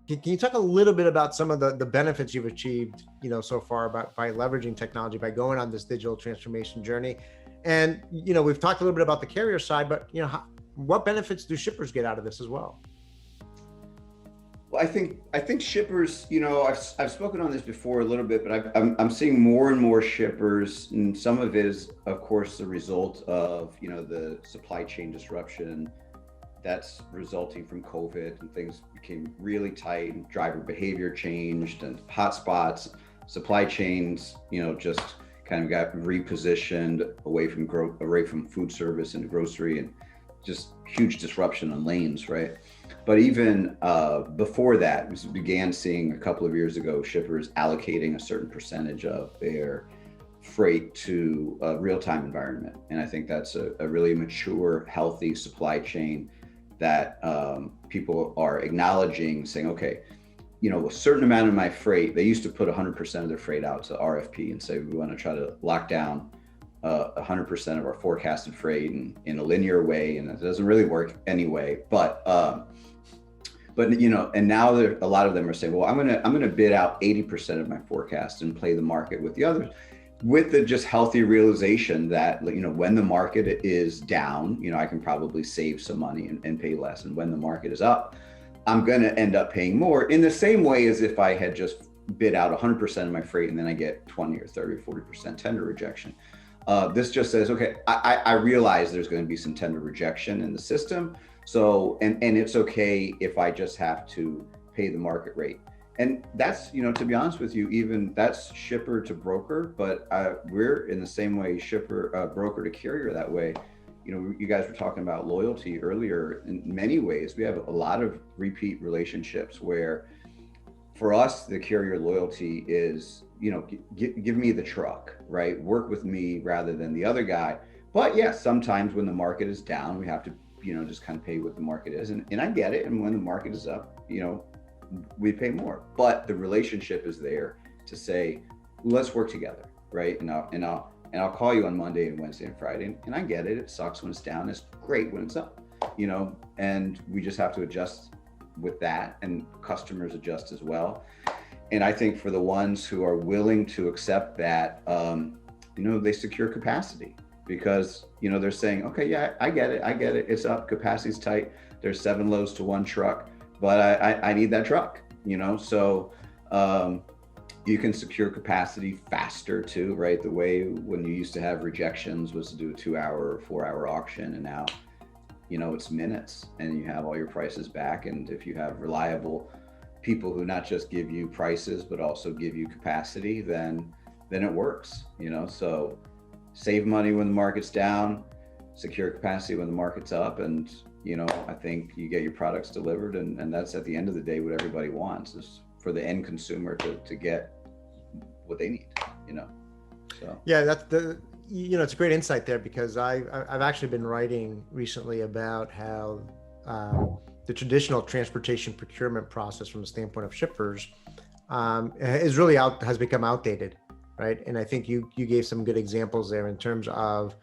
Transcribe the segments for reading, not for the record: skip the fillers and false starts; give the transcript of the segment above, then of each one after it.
Can you talk a little bit about some of the benefits you've achieved, so far by leveraging technology, by going on this digital transformation journey? And, we've talked a little bit about the carrier side, but, what benefits do shippers get out of this as well? Well, I think shippers, I've spoken on this before a little bit, but I'm seeing more and more shippers, and some of it is, of course, the result of, the supply chain disruption that's resulting from COVID, and things became really tight, and driver behavior changed, and hotspots, supply chains, just kind of got repositioned away from food service into grocery, and just huge disruption on lanes, right? But even before that, we began seeing a couple of years ago shippers allocating a certain percentage of their freight to a real-time environment. And I think that's a really mature, healthy supply chain that people are acknowledging, saying, okay, a certain amount of my freight, they used to put 100% of their freight out to RFP and say, we want to try to lock down 100% of our forecasted freight in a linear way, and it doesn't really work anyway. But and now a lot of them are saying, well, I'm gonna bid out 80% of my forecast and play the market with the others, with the just healthy realization that when the market is down, I can probably save some money and pay less, and when the market is up, I'm gonna end up paying more, in the same way as if I had just bid out 100% of my freight and then I get 20 or 30 or 40% tender rejection. This just says, okay, I realize there's going to be some tender rejection in the system. So, and it's okay if I just have to pay the market rate. And that's, to be honest with you, even that's shipper to broker, but we're in the same way broker to carrier that way. You guys were talking about loyalty earlier. In many ways, we have a lot of repeat relationships where, for us, the carrier loyalty is, give me the truck, right? Work with me rather than the other guy. But yes, sometimes when the market is down, we have to, just kind of pay what the market is. And I get it. And when the market is up, we pay more. But the relationship is there to say, let's work together, right? And I'll call you on Monday and Wednesday and Friday. And I get it. It sucks when it's down. It's great when it's up, and we just have to adjust with that, and customers adjust as well. And I think for the ones who are willing to accept that, they secure capacity, because, they're saying, okay, yeah, I get it. It's up, capacity's tight. There's 7 loads to 1 truck, but I need that truck, So you can secure capacity faster too, right? The way when you used to have rejections was to do a 2-hour or 4-hour auction, and now, it's minutes, and you have all your prices back. And if you have reliable people who not just give you prices, but also give you capacity, then it works, So save money when the market's down, secure capacity when the market's up. And, I think you get your products delivered, and that's, at the end of the day, what everybody wants, is for the end consumer to get what they need, So. Yeah, that's it's a great insight there, because I've actually been writing recently about how the traditional transportation procurement process, from the standpoint of shippers, has become outdated, right? And I think you gave some good examples there in terms of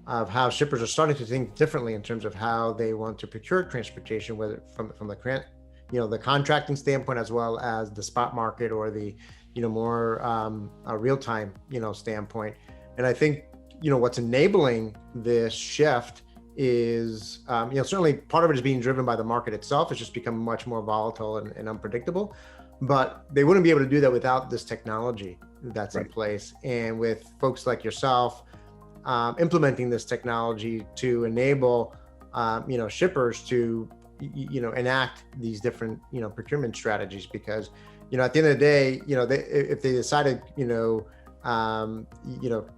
how shippers are starting to think differently in terms of how they want to procure transportation, whether from the contracting standpoint, as well as the spot market, or the more real-time standpoint. And I think what's enabling this shift is certainly part of it is being driven by the market itself. It's just become much more volatile and unpredictable, but they wouldn't be able to do that without this technology that's in place. And with folks like yourself implementing this technology to enable shippers to enact these different procurement strategies, because at the end of the day, if they decided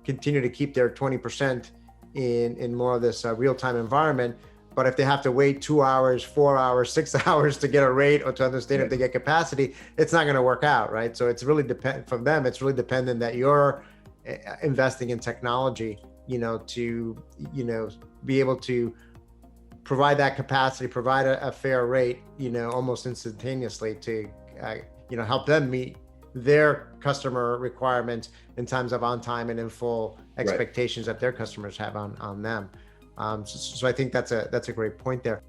continue to keep their 20% in more of this real-time environment, but if they have to wait 2 hours, 4 hours, 6 hours to get a rate, or to understand if they get capacity, it's not going to work out, right? So it's really from them. It's really dependent that you're investing in technology, to be able to provide that capacity, provide a fair rate, almost instantaneously, to help them meet their customer requirements in terms of on time and in full expectations that their customers have on them. So I think that's a great point there.